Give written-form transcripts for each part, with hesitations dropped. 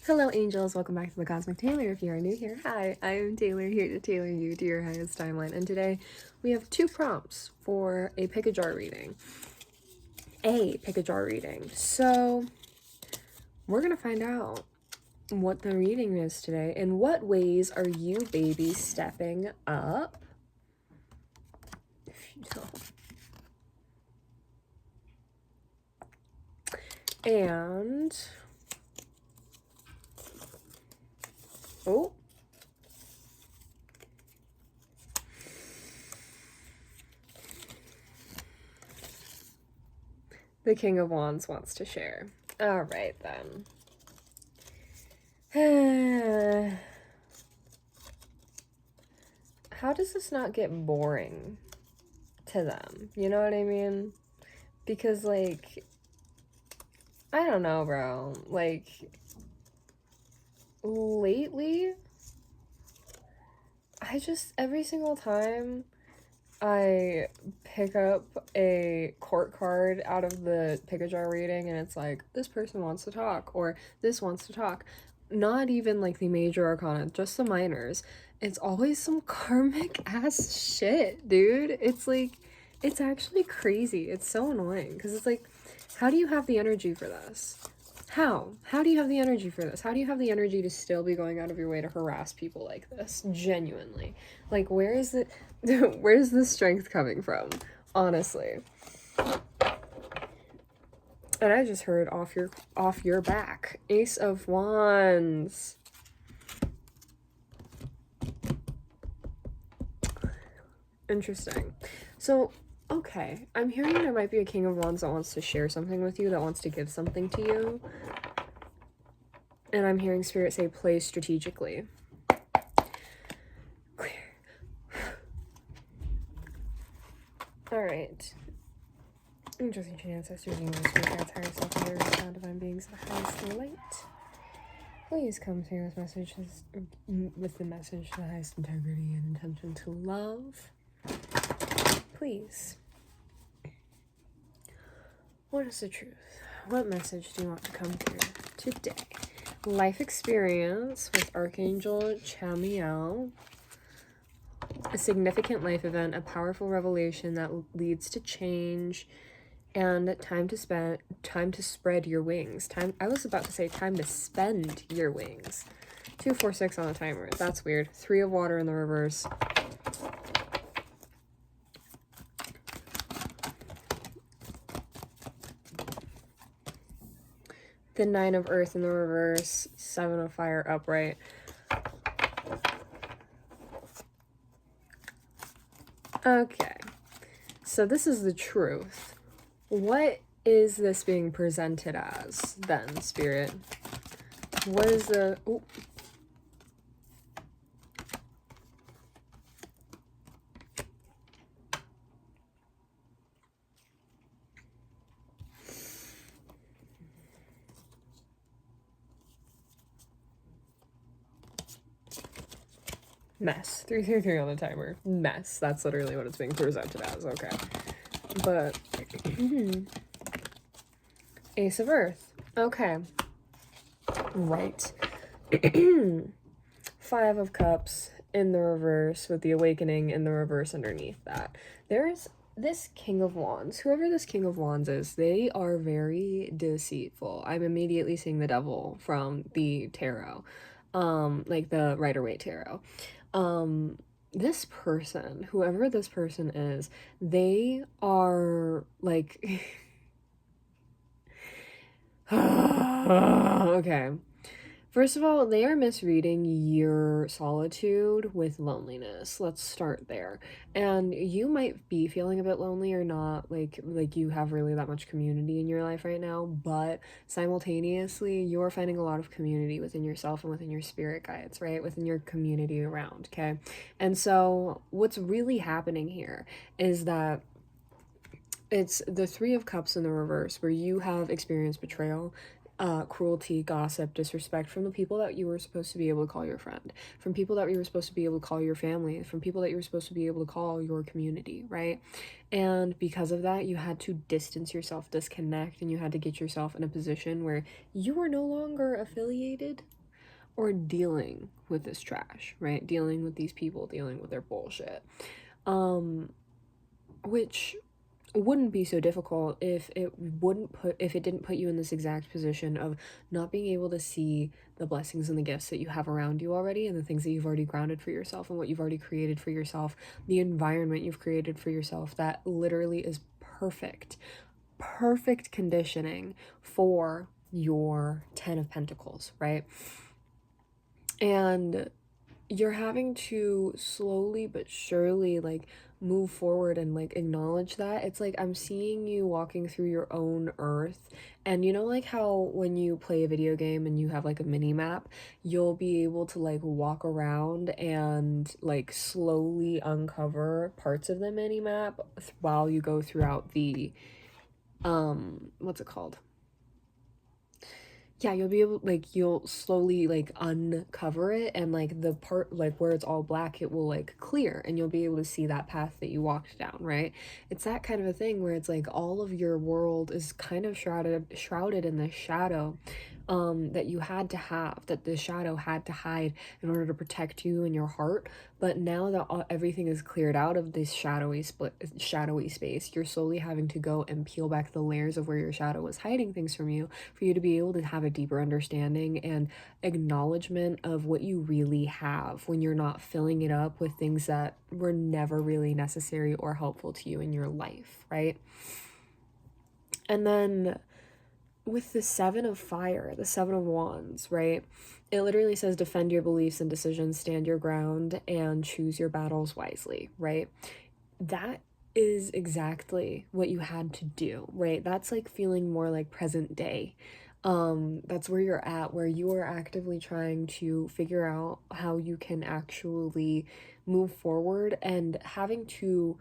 Hello angels, welcome back to the Cosmic Tailor. If you are new here, hi, I am Taylor, here to tailor you to your highest timeline. And today we have two prompts for a pick a jar reading. So we're gonna find out what the reading is today. In what ways are you baby stepping up? If you know. And oh, the King of Wands wants to share. All right then. How does this not get boring to them? You know what I mean? Because, like, I don't know, bro. Like, lately, every single time I pick up a court card out of the pick a jar reading and it's like, this person wants to talk, or this wants to talk, not even like the major arcana, just the minors, it's always some karmic ass shit, dude. It's like, it's actually crazy. It's so annoying because it's like, how do you have the energy for this? How do you have the energy for this? How do you have the energy to still be going out of your way to harass people like this? Genuinely. Like, where is it? Where's the strength coming from? Honestly. And I just heard off your back. Ace of Wands. Interesting. So, okay, I'm hearing there might be a King of Wands that wants to share something with you, that wants to give something to you. And I'm hearing Spirit say, play strategically. Clear. Alright. Interesting ancestors, universe, God's higher self, and your sound divine beings, the highest light. Please come through with messages, with the message, the highest integrity and intention to love. Please. What is the truth? What message do you want to come through today? Life experience with Archangel Chamiel. A significant life event, a powerful revelation that leads to change, and time to spread your wings. I was about to say time to spend your wings. 2, 4, 6 on the timer. That's weird. 3 of water in the reverse. The 9 of earth in the reverse. 7 of fire upright. Okay. So this is the truth. What is this being presented as, then, Spirit? What is the... Ooh. Mess. 3, 3, 3 on the timer. Mess. That's literally what it's being presented as. Okay. But... Ace of Earth. Okay. Right. 5 of Cups in the reverse with the Awakening in the reverse underneath that. There's this King of Wands. Whoever this King of Wands is, they are very deceitful. I'm immediately seeing the devil from the tarot. Like the Rider-Waite tarot. This person, whoever this person is, they are like... Okay. First of all, they are misreading your solitude with loneliness. Let's start there. And you might be feeling a bit lonely or not, like you have really that much community in your life right now, but simultaneously, you're finding a lot of community within yourself and within your spirit guides, right? Within your community around, okay? And so what's really happening here is that it's the 3 of Cups in the reverse, where you have experienced betrayal. cruelty, gossip, disrespect from the people that you were supposed to be able to call your friend, from people that you were supposed to be able to call your family, from people that you were supposed to be able to call your community, right? And because of that, you had to distance yourself, disconnect, and you had to get yourself in a position where you were no longer affiliated or dealing with this trash, right? Dealing with these people, dealing with their bullshit. Which wouldn't be so difficult if it didn't put you in this exact position of not being able to see the blessings and the gifts that you have around you already, and the things that you've already grounded for yourself, and what you've already created for yourself, the environment you've created for yourself that literally is perfect conditioning for your 10 of Pentacles, right? And you're having to slowly but surely like move forward and like acknowledge that. It's like I'm seeing you walking through your own earth, and you know, like how when you play a video game and you have like a mini map, you'll be able to like walk around and like slowly uncover parts of the mini map while you go throughout the what's it called, yeah, you'll be able, like, you'll slowly like uncover it, and like the part like where it's all black, it will like clear, and you'll be able to see that path that you walked down, right? It's that kind of a thing where it's like all of your world is kind of shrouded in the shadow that you had to have, that the shadow had to hide in order to protect you and your heart. But now that everything is cleared out of this shadowy space, you're slowly having to go and peel back the layers of where your shadow was hiding things from you, for you to be able to have a deeper understanding and acknowledgement of what you really have, when you're not filling it up with things that were never really necessary or helpful to you in your life, right? And then with the 7 of Fire, the 7 of Wands, right? It literally says defend your beliefs and decisions, stand your ground, and choose your battles wisely, right? That is exactly what you had to do, right? That's like feeling more like present day. That's where you're at, where you are actively trying to figure out how you can actually move forward, and having to,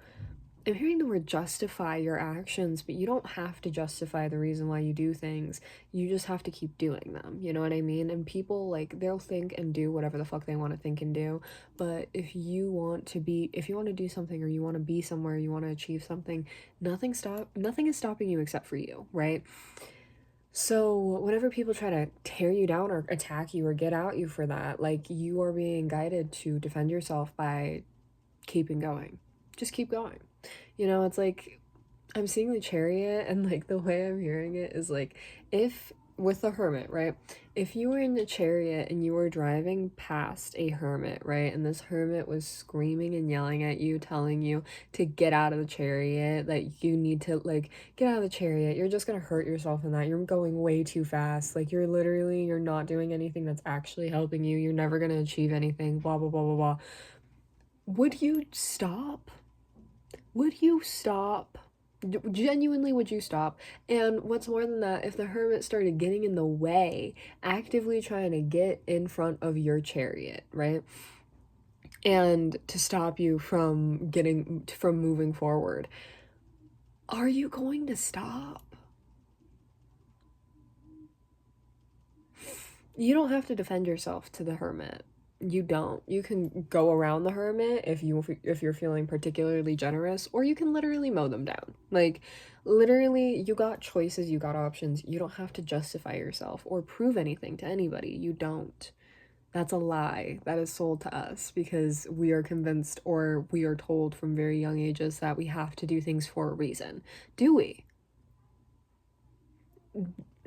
I'm hearing the word justify your actions, but you don't have to justify the reason why you do things. You just have to keep doing them. You know what I mean? And people, like, they'll think and do whatever the fuck they want to think and do. But if you want to do something, or you want to be somewhere, you want to achieve something, nothing is stopping you except for you, right? So whenever people try to tear you down or attack you or get at you for that, like, you are being guided to defend yourself by keeping going. Just keep going. You know, it's like I'm seeing the Chariot, and like the way I'm hearing it is like, if with the Hermit, right? If you were in the Chariot and you were driving past a hermit, right? And this hermit was screaming and yelling at you, telling you to get out of the Chariot, that you need to like get out of the Chariot. You're just gonna hurt yourself in that. You're going way too fast. Like, you're not doing anything that's actually helping you. You're never gonna achieve anything, blah, blah, blah, blah, blah. Would you stop? Would you stop? Genuinely, would you stop? And what's more than that, if the hermit started getting in the way, actively trying to get in front of your Chariot, right? And to stop you from moving forward, are you going to stop? You don't have to defend yourself to the hermit. You don't. You can go around the hermit if you're feeling particularly generous, or you can literally mow them down. Like, literally, you got choices, you got options. You don't have to justify yourself or prove anything to anybody. You don't. That's a lie that is sold to us, because we are convinced, or we are told from very young ages, that we have to do things for a reason. Do we?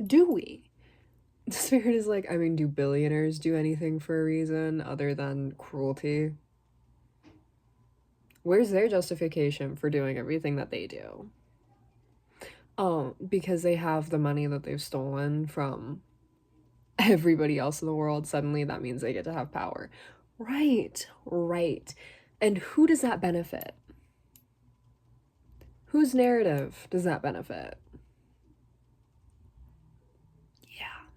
Do we? The Spirit is like, I mean, do billionaires do anything for a reason other than cruelty? Where's their justification for doing everything that they do? Oh, because they have the money that they've stolen from everybody else in the world. Suddenly that means they get to have power. Right, right. And who does that benefit? Whose narrative does that benefit?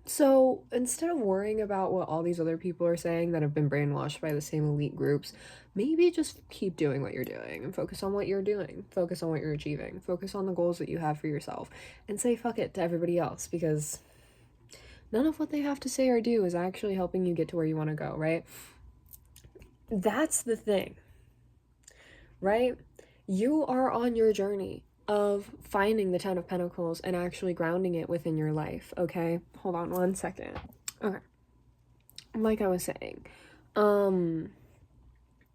So instead of worrying about what all these other people are saying that have been brainwashed by the same elite groups, maybe just keep doing what you're doing and focus on what you're doing. Focus on what you're achieving. Focus on the goals that you have for yourself, and say fuck it to everybody else, because None of what they have to say or do is actually helping you get to where you want to go, right? That's the thing, right? You are on your journey of finding the Ten of Pentacles and actually grounding it within your life, okay? Hold on one second. Okay. Like I was saying,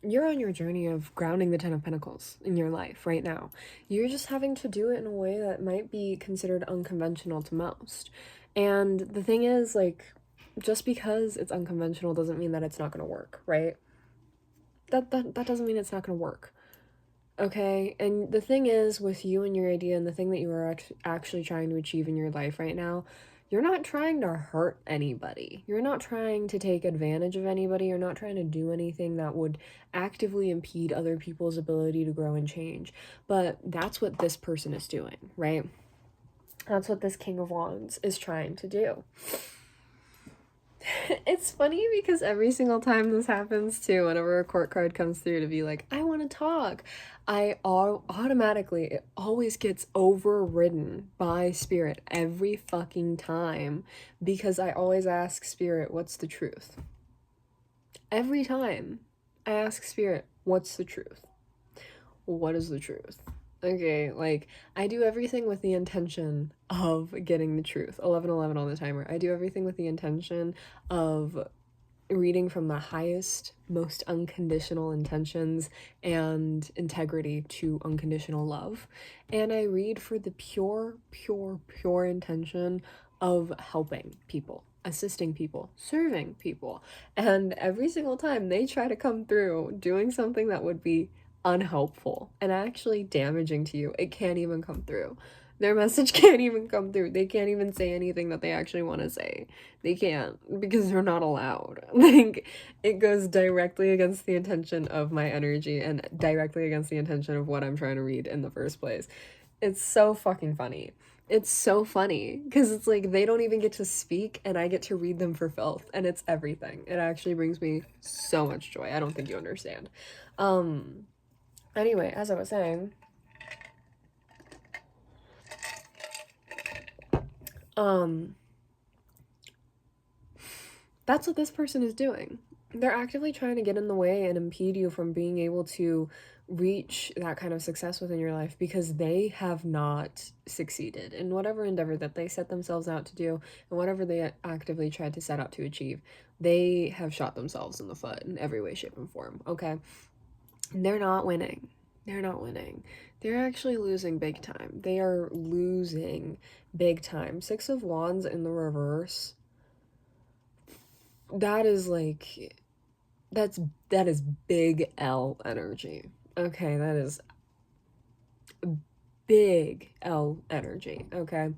you're on your journey of grounding the Ten of Pentacles in your life right now. You're just having to do it in a way that might be considered unconventional to most. And the thing is, like, just because it's unconventional doesn't mean that it's not going to work, right? That doesn't mean it's not going to work. Okay? And the thing is, with you and your idea and the thing that you are actually trying to achieve in your life right now, you're not trying to hurt anybody. You're not trying to take advantage of anybody. You're not trying to do anything that would actively impede other people's ability to grow and change. But that's what this person is doing, right? That's what this King of Wands is trying to do. It's funny because every single time this happens too, whenever a court card comes through to be like, I want to talk, I automatically, it always gets overridden by Spirit every fucking time, because I always ask Spirit, what's the truth? Every time I ask Spirit, what's the truth? What is the truth? Okay, like, I do everything with the intention of getting the truth. 1111 on the timer. I do everything with the intention of reading from the highest, most unconditional intentions and integrity to unconditional love. And I read for the pure, pure, pure intention of helping people, assisting people, serving people. And every single time they try to come through doing something that would be unhelpful and actually damaging to you, it can't even come through. Their message can't even come through. They can't even say anything that they actually want to say. They can't, because they're not allowed. Like, it goes directly against the intention of my energy and directly against the intention of what I'm trying to read in the first place. It's so fucking funny. It's so funny because it's like they don't even get to speak and I get to read them for filth, and it's everything. It actually brings me so much joy. I don't think you understand. Anyway, as I was saying, that's what this person is doing. They're actively trying to get in the way and impede you from being able to reach that kind of success within your life, because they have not succeeded in whatever endeavor that they set themselves out to do and whatever they actively tried to set out to achieve. They have shot themselves in the foot in every way, shape, and form, okay? And they're not winning. They're not winning. They're actually losing big time. They are losing big time. Six of Wands in the reverse. That is like, that is big L energy. Okay, that is big L energy, okay?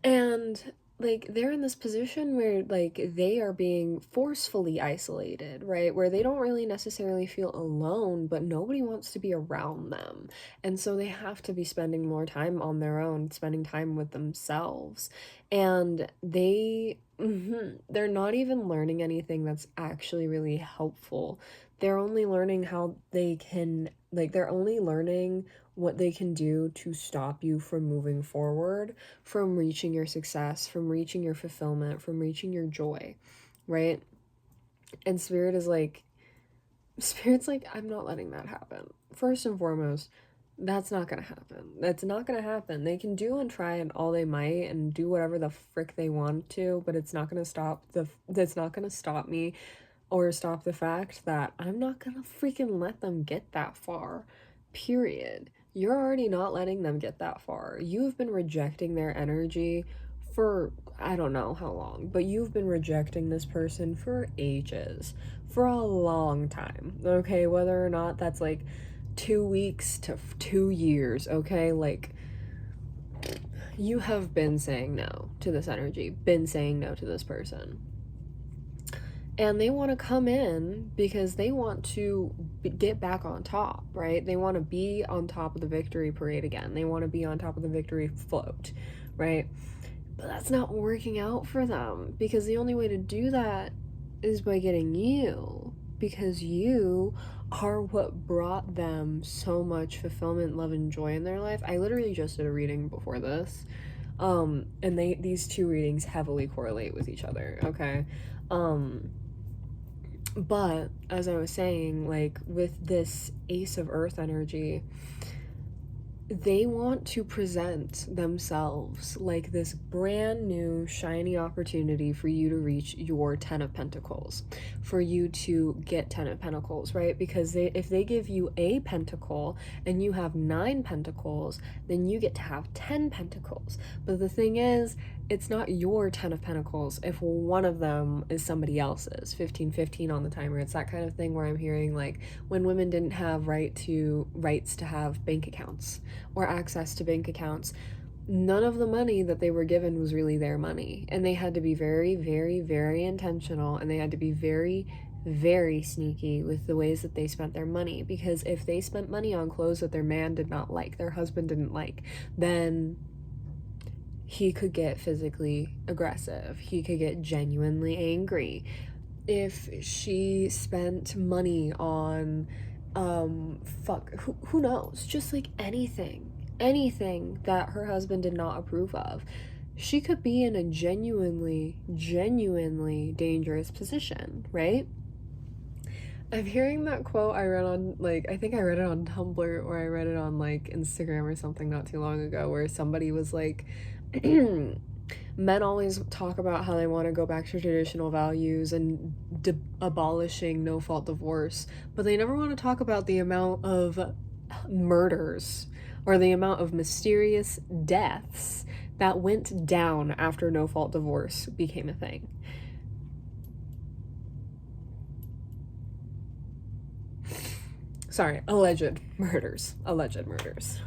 And like, they're in this position where like they are being forcefully isolated, right? Where they don't really necessarily feel alone, but nobody wants to be around them. And so they have to be spending more time on their own, spending time with themselves. And they're not even learning anything that's actually really helpful. They're only learning how they can, like, they're only learning what they can do to stop you from moving forward, from reaching your success, from reaching your fulfillment, from reaching your joy, right? And Spirit's like, I'm not letting that happen. First and foremost, that's not gonna happen. That's not gonna happen. They can do and try and all they might and do whatever the frick they want to, but it's not gonna stop me or stop the fact that I'm not gonna freaking let them get that far. Period. You're already not letting them get that far. You've been rejecting their energy for I don't know how long, but you've been rejecting this person for ages, for a long time, okay? Whether or not that's like 2 weeks to 2 years, okay? Like, you have been saying no to this energy, been saying no to this person. And they want to come in because they want to get back on top, right? They want to be on top of the victory parade again. They want to be on top of the victory float, right? But that's not working out for them, because the only way to do that is by getting you, because you are what brought them so much fulfillment, love, and joy in their life. I literally just did a reading before this. And these two readings heavily correlate with each other, okay? But as I was saying, like with this Ace of Earth energy, they want to present themselves like this brand new shiny opportunity for you to reach your 10 of Pentacles, for you to get 10 of Pentacles, right? Because if they give you a pentacle and you have 9 pentacles, then you get to have 10 pentacles. But the thing is, it's not your 10 of Pentacles if one of them is somebody else's. 15-15 on the timer. It's that kind of thing where I'm hearing like when women didn't have rights to have bank accounts or access to bank accounts, none of the money that they were given was really their money. And they had to be very, very, very intentional, and they had to be very, very sneaky with the ways that they spent their money. Because if they spent money on clothes that their man did not like, their husband didn't like, then he could get physically aggressive. He could get genuinely angry. If she spent money on, who knows? Just like anything that her husband did not approve of, she could be in a genuinely dangerous position, right? I'm hearing that quote I read on, like, I think I read it on Tumblr, or I read it on, like, Instagram or something not too long ago, where somebody was like, men always talk about how they want to go back to traditional values and abolishing no-fault divorce, but they never want to talk about the amount of murders or the amount of mysterious deaths that went down after no-fault divorce became a thing. Sorry, alleged murders. It's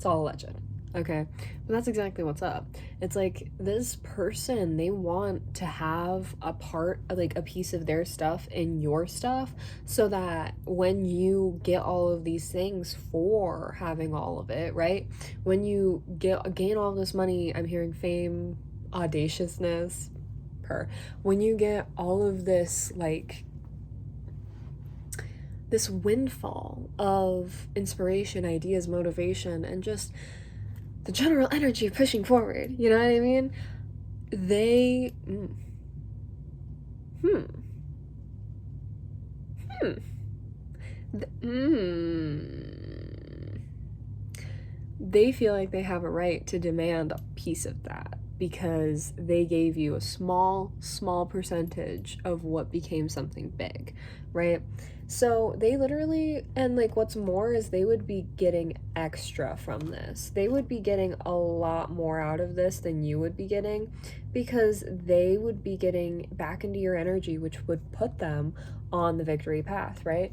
all alleged. Okay, but that's exactly what's up. It's like this person, they want to have a part, like a piece of their stuff in your stuff, so that when you get all of these things for having all of it, right? When you gain all this money, I'm hearing fame, audaciousness, when you get all of this, like, this windfall of inspiration, ideas, motivation, and just the general energy of pushing forward, you know what I mean? They they feel like they have a right to demand a piece of that because they gave you a small percentage of what became something big, right? So they literally, and like what's more is they would be getting extra from this. They would be getting a lot more out of this than you would be getting, because they would be getting back into your energy, which would put them on the victory path, right?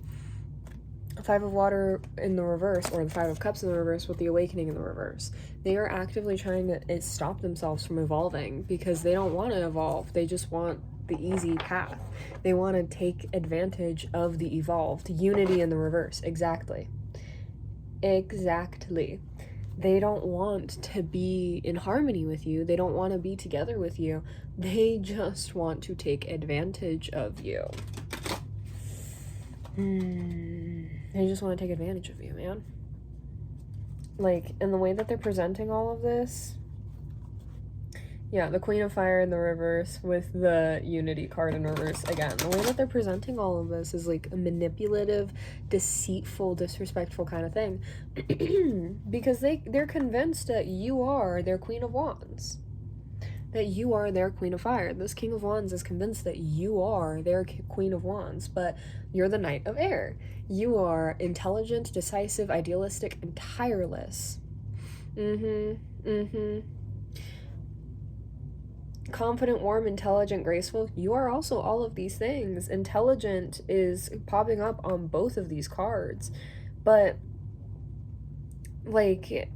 5 of Water in the reverse, or the 5 of Cups in the reverse with the Awakening in the reverse. They are actively trying to stop themselves from evolving because they don't want to evolve. They just want the easy path. They want to take advantage of the evolved. Unity in the reverse. Exactly. They don't want to be in harmony with you. They don't want to be together with you. They just want to take advantage of you. They just want to take advantage of you, man. Like, in the way that they're presenting all of this, yeah, the Queen of Fire in the reverse with the Unity card in reverse. Again, the way that they're presenting all of this is like a manipulative, deceitful, disrespectful kind of thing. Because they're convinced that you are their Queen of Wands. That you are their Queen of Fire. This King of Wands is convinced that you are their Queen of Wands, but you're the Knight of Air. You are intelligent, decisive, idealistic, and tireless. Confident, warm, intelligent, graceful. You are also all of these things. Intelligent is popping up on both of these cards. But, like,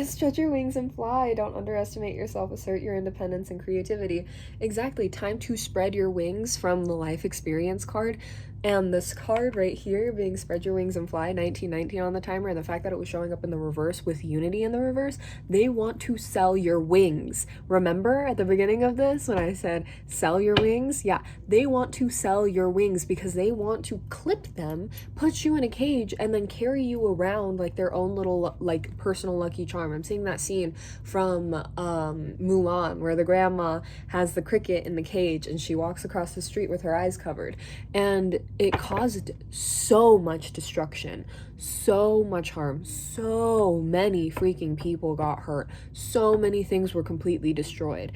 stretch your wings and fly. Don't underestimate yourself. Assert your independence and creativity. Exactly. Time to spread your wings from the life experience card. And this card right here, being spread your wings and fly, 1919 on the timer, and the fact that it was showing up in the reverse with unity in the reverse, they want to sell your wings. Remember at the beginning of this when I said sell your wings? Yeah, they want to sell your wings because they want to clip them, put you in a cage, and then carry you around like their own little like personal lucky charm. I'm seeing that scene from Mulan where the grandma has the cricket in the cage and she walks across the street with her eyes covered. And it caused so much destruction, so much harm, so many freaking people got hurt, so many things were completely destroyed.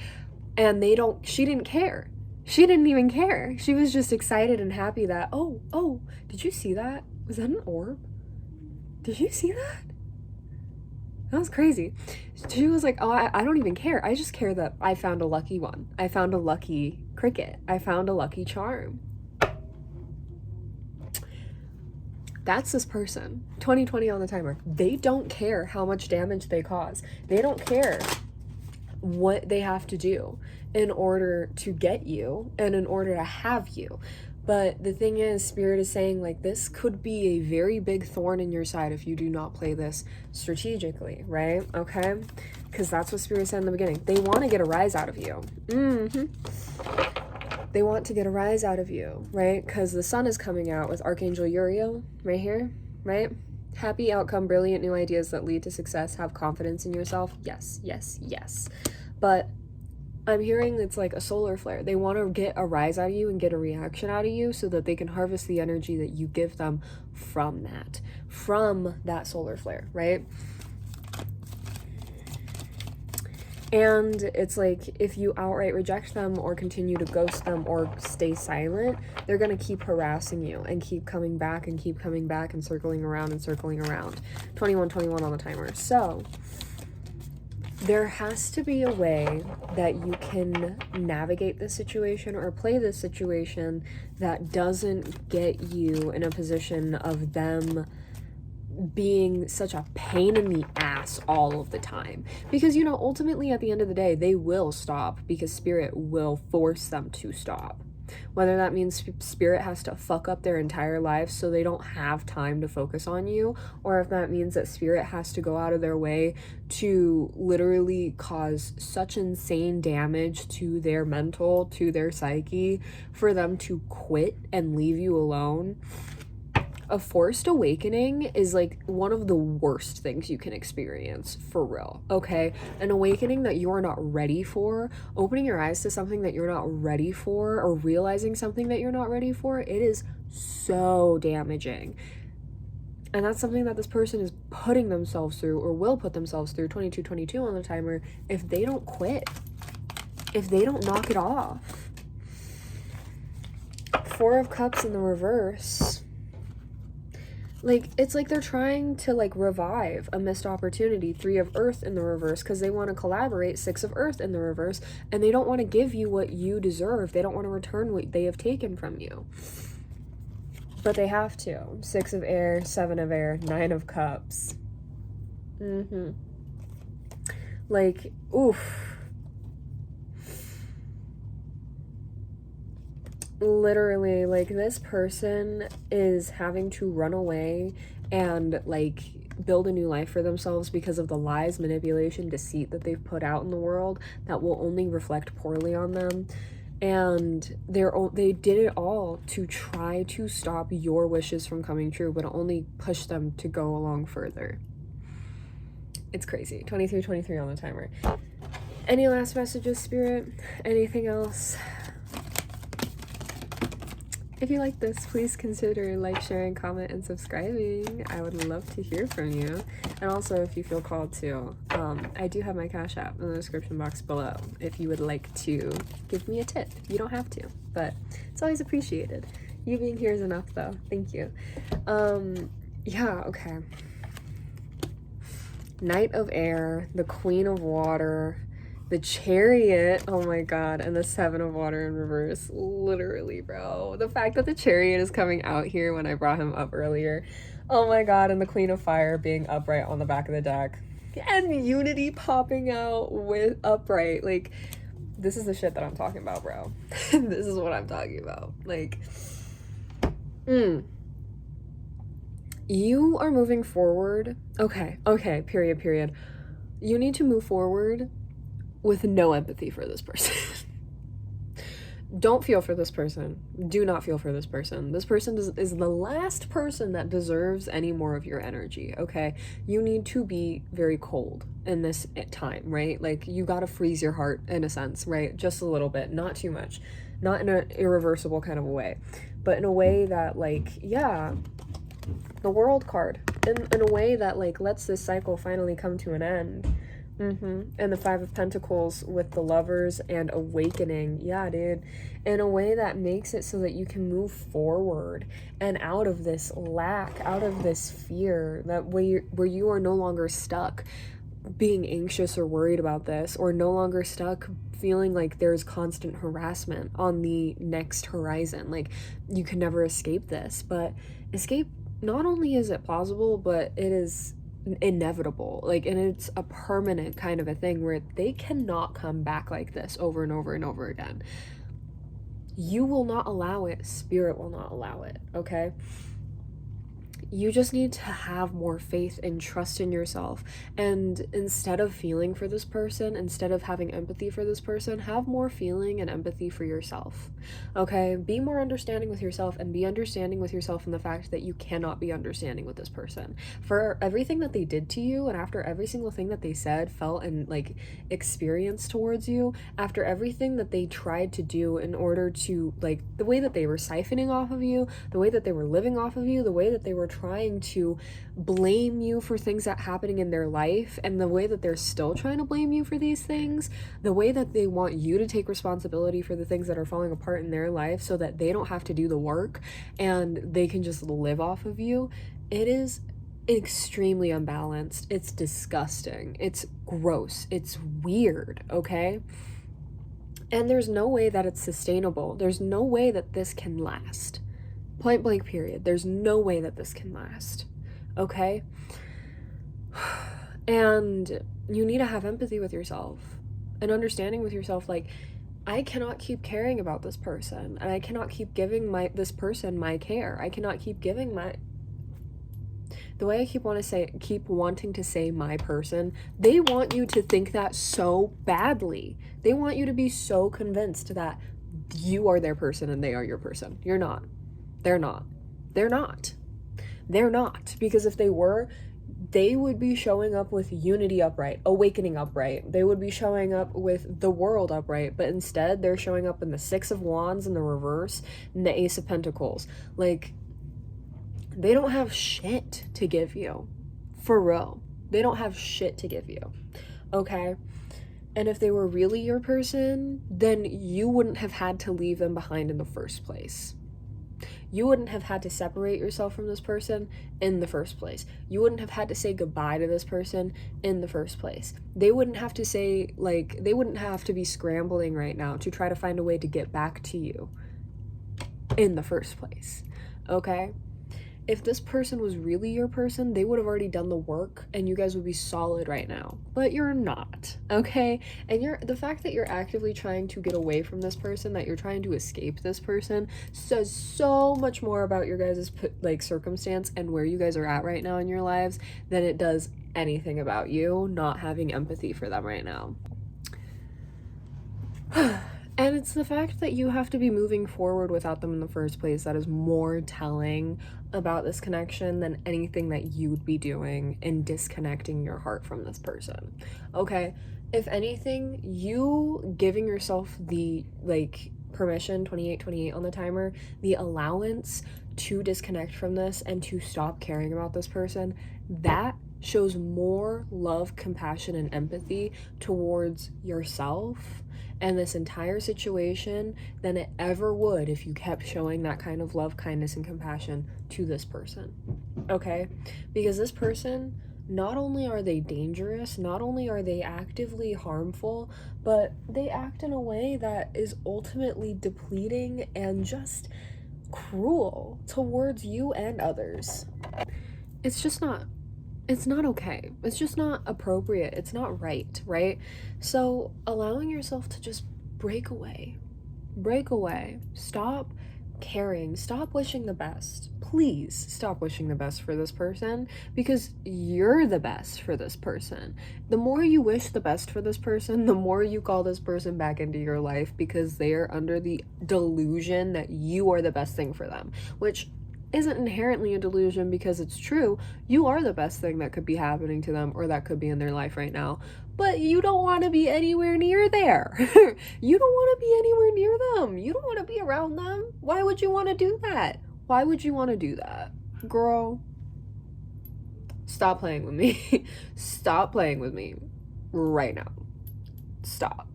And she didn't care. She didn't even care. She was just excited and happy that, oh, did you see that? Was that an orb? Did you see that? That was crazy. She was like, oh, I don't even care. I just care that I found a lucky one. I found a lucky cricket. I found a lucky charm. That's this person. 2020 on the timer. They don't care how much damage they cause. They don't care what they have to do in order to get you and in order to have you. But the thing is, Spirit is saying, like, this could be a very big thorn in your side if you do not play this strategically, right? Okay? Because that's what Spirit said in the beginning. They want to get a rise out of you. They want to get a rise out of you, right? Because the sun is coming out with Archangel Uriel right here, right? Happy outcome, brilliant new ideas that lead to success, have confidence in yourself. Yes, yes, yes. But I'm hearing it's like a solar flare. They want to get a rise out of you and get a reaction out of you so that they can harvest the energy that you give them from that solar flare, right? And it's like, if you outright reject them or continue to ghost them or stay silent, they're going to keep harassing you and keep coming back and circling around and circling around. 2121 on the timer. So there has to be a way that you can navigate this situation or play this situation that doesn't get you in a position of them being such a pain in the ass all of the time. Because, you know, ultimately at the end of the day, they will stop because Spirit will force them to stop. Whether that means Spirit has to fuck up their entire lives so they don't have time to focus on you, or if that means that Spirit has to go out of their way to literally cause such insane damage to their mental, to their psyche, for them to quit and leave you alone. A forced awakening is like one of the worst things you can experience, for real, okay? An awakening that you are not ready for, opening your eyes to something that you're not ready for, or realizing something that you're not ready for, it is so damaging. And that's something that this person is putting themselves through, or will put themselves through, 2222 on the timer, if they don't quit, if they don't knock it off. Four of Cups in the reverse. Like, it's like they're trying to, like, revive a missed opportunity. 3 of Earth in the reverse, because they want to collaborate. 6 of Earth in the reverse, and they don't want to give you what you deserve. They don't want to return what they have taken from you. But they have to. 6 of Air, 7 of Air, 9 of Cups. Like, oof. Literally, like, this person is having to run away and, like, build a new life for themselves because of the lies, manipulation, deceit that they've put out in the world that will only reflect poorly on them. And they did it all to try to stop your wishes from coming true, but only push them to go along further. It's crazy. 2323 on the timer. Any last messages, Spirit? Anything else? If you like this, please consider like, sharing, comment, and subscribing. I would love to hear from you. And also, if you feel called to, I do have my Cash App in the description box below if you would like to give me a tip. You don't have to, but it's always appreciated. You being here is enough, though. Thank you. Yeah, okay. Knight of Air, the Queen of Water, the Chariot, oh my god, and the 7 of Water in reverse. Literally, bro. The fact that the Chariot is coming out here when I brought him up earlier. Oh my god, and the Queen of Fire being upright on the back of the deck. And Unity popping out with upright. Like, this is the shit that I'm talking about, bro. This is what I'm talking about. Like, You are moving forward. Okay, period. You need to move forward with no empathy for this person. Don't feel for this person. Do not feel for this person. This person is the last person that deserves any more of your energy, okay? You need to be very cold in this time, right? Like, you gotta freeze your heart in a sense, right? Just a little bit, not too much. Not in an irreversible kind of a way, but in a way that, like, yeah, the World card. In a way that, like, lets this cycle finally come to an end. And the Five of Pentacles with the Lovers and Awakening. Yeah, dude. In a way that makes it so that you can move forward and out of this lack, out of this fear, that where you are no longer stuck being anxious or worried about this, or no longer stuck feeling like there's constant harassment on the next horizon. Like, you can never escape this. But escape, not only is it plausible, but it is inevitable, like, and it's a permanent kind of a thing where they cannot come back like this over and over and over again. You will not allow it. Spirit will not allow it, okay? You just need to have more faith and trust in yourself. And instead of feeling for this person, instead of having empathy for this person, have more feeling and empathy for yourself. Okay? Be more understanding with yourself, and be understanding with yourself in the fact that you cannot be understanding with this person. For everything that they did to you, and after every single thing that they said, felt, and, like, experienced towards you, after everything that they tried to do in order to, like, the way that they were siphoning off of you, the way that they were living off of you, the way that they were trying to blame you for things that happening in their life, and the way that they're still trying to blame you for these things, the way that they want you to take responsibility for the things that are falling apart in their life so that they don't have to do the work and they can just live off of you, it is extremely unbalanced. It's disgusting. It's gross. It's weird, okay? And there's no way that it's sustainable. There's no way that this can last. Point blank period. There's no way that this can last. Okay? And you need to have empathy with yourself and understanding with yourself. Like, I cannot keep caring about this person, and I cannot keep giving this person my care. I cannot keep giving the way I keep wanting to say my person, they want you to think that so badly. They want you to be so convinced that you are their person and they are your person. You're not. They're not. They're not. They're not. Because if they were, they would be showing up with unity upright, awakening upright. They would be showing up with the world upright. But instead, they're showing up in the Six of Wands in the reverse and the Ace of Pentacles. Like, they don't have shit to give you. For real. They don't have shit to give you. Okay? And if they were really your person, then you wouldn't have had to leave them behind in the first place. You wouldn't have had to separate yourself from this person in the first place. You wouldn't have had to say goodbye to this person in the first place. They wouldn't have to they wouldn't have to be scrambling right now to try to find a way to get back to you in the first place. Okay? If this person was really your person, they would have already done the work and you guys would be solid right now. But you're not, okay? And the fact that you're actively trying to get away from this person, that you're trying to escape this person, says so much more about your guys' circumstance and where you guys are at right now in your lives than it does anything about you not having empathy for them right now. And it's the fact that you have to be moving forward without them in the first place that is more telling about this connection than anything that you would be doing in disconnecting your heart from this person. Okay? If anything, you giving yourself the, permission, 28 on the timer, the allowance to disconnect from this and to stop caring about this person, that shows more love, compassion, and empathy towards yourself and this entire situation than it ever would if you kept showing that kind of love, kindness, and compassion to this person. Okay? Because this person, not only are they dangerous, not only are they actively harmful, but they act in a way that is ultimately depleting and just cruel towards you and others. It's not okay. It's just not appropriate. It's not right? So allowing yourself to just break away. Stop caring, stop wishing the best. Please stop wishing the best for this person, because you're the best for this person. The more you wish the best for this person, the more you call this person back into your life, because they are under the delusion that you are the best thing for them, which isn't inherently a delusion, because it's true. You are the best thing that could be happening to them, or that could be in their life right now, but you don't want to be anywhere near there. You don't want to be anywhere near them. You don't want to be around them. Why would you want to do that? Why would you want to do that? Girl, stop playing with me. Stop playing with me right now. Stop.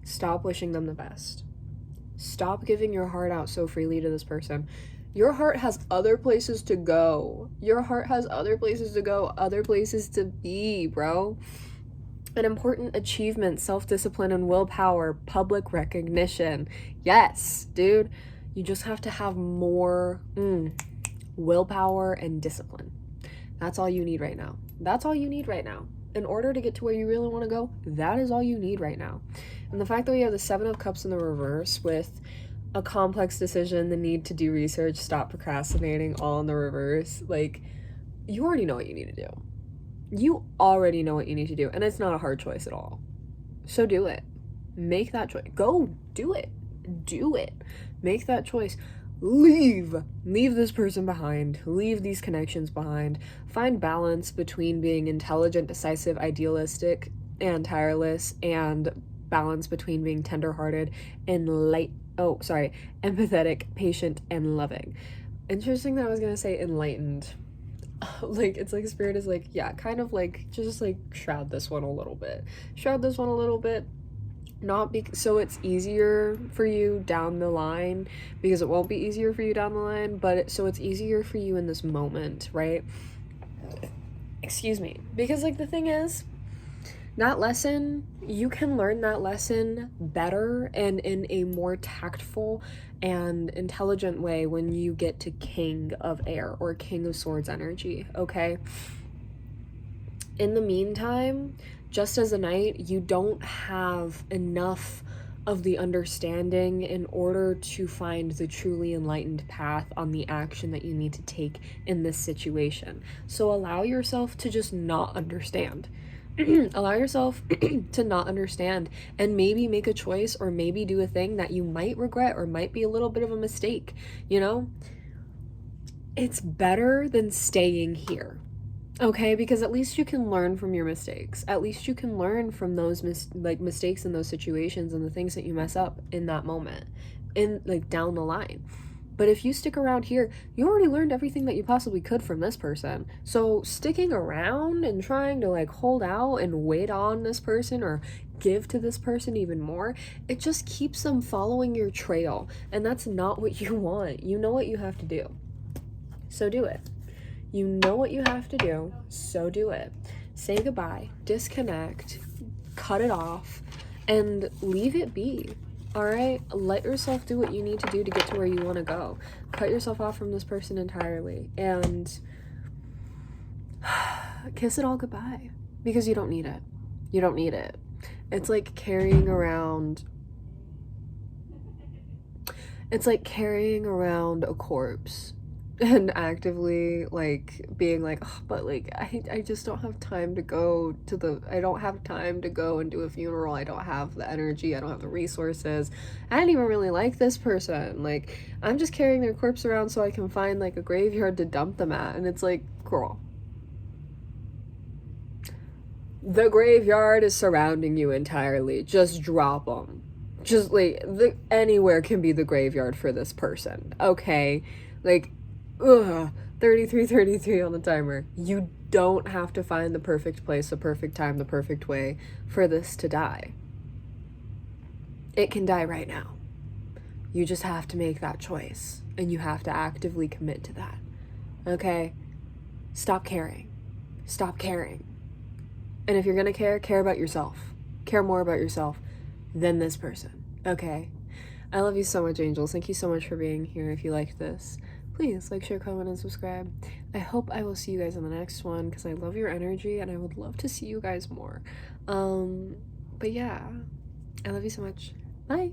Stop wishing them the best. Stop giving your heart out so freely to this person. Your heart has other places to go. Your heart has other places to go, other places to be, bro. An important achievement, self-discipline, and willpower, public recognition. Yes, dude. You just have to have more willpower and discipline. That's all you need right now. That's all you need right now. In order to get to where you really want to go, that is all you need right now. And the fact that we have the Seven of Cups in the reverse with a complex decision, the need to do research, stop procrastinating, all in the reverse, like, you already know what you need to do. You already know what you need to do, and it's not a hard choice at all. So do it. Make that choice. Go do it. Do it. Make that choice. Leave this person behind. Leave these connections behind. Find balance between being intelligent, decisive, idealistic, and tireless, and balance between being tenderhearted and empathetic, patient, and loving. Interesting that I was gonna say enlightened. Like, it's like Spirit is like, yeah, kind of like, just like shroud this one a little bit. Not so it's easier for you down the line, because it won't be easier for you down the line, but so it's easier for you in this moment, right? Excuse me. Because, like, the thing is, that lesson, you can learn that lesson better and in a more tactful and intelligent way when you get to King of Air or King of Swords energy, okay? In the meantime, just as a knight, you don't have enough of the understanding in order to find the truly enlightened path on the action that you need to take in this situation. So allow yourself to just not understand. Allow yourself to not understand, and maybe make a choice, or maybe do a thing that you might regret, or might be a little bit of a mistake, you know? It's better than staying here, okay? Because at least you can learn from your mistakes. At least you can learn from those mistakes in those situations and the things that you mess up in that moment, in like down the line. But if you stick around here, you already learned everything that you possibly could from this person. So sticking around and trying to like hold out and wait on this person or give to this person even more, it just keeps them following your trail. And that's not what you want. You know what you have to do. So do it. You know what you have to do. So do it. Say goodbye, disconnect, cut it off, and leave it be. All right, let yourself do what you need to do to get to where you want to go. Cut yourself off from this person entirely and kiss it all goodbye, because you don't need it. You don't need it. It's like carrying around a corpse and actively like being like, oh, but like I just don't have time to go to I don't have time to go and do a funeral. I don't have the energy. I don't have the resources. I didn't even really like this person. Like, I'm just carrying their corpse around so I can find like a graveyard to dump them at. And it's like, girl, the graveyard is surrounding you entirely. Just drop them. Just like, anywhere can be the graveyard for this person, okay? Like, 33 on the timer. You don't have to find the perfect place, the perfect time, the perfect way for this to die. It can die right now. You just have to make that choice, and you have to actively commit to that. Okay? Stop caring. Stop caring. And if you're gonna care about yourself. Care more about yourself than this person. Okay? I love you so much, angels. Thank you so much for being here. If you liked this, please like, share, comment, and subscribe. I hope I will see you guys in the next one, because I love your energy and I would love to see you guys more. But yeah, I love you so much. Bye.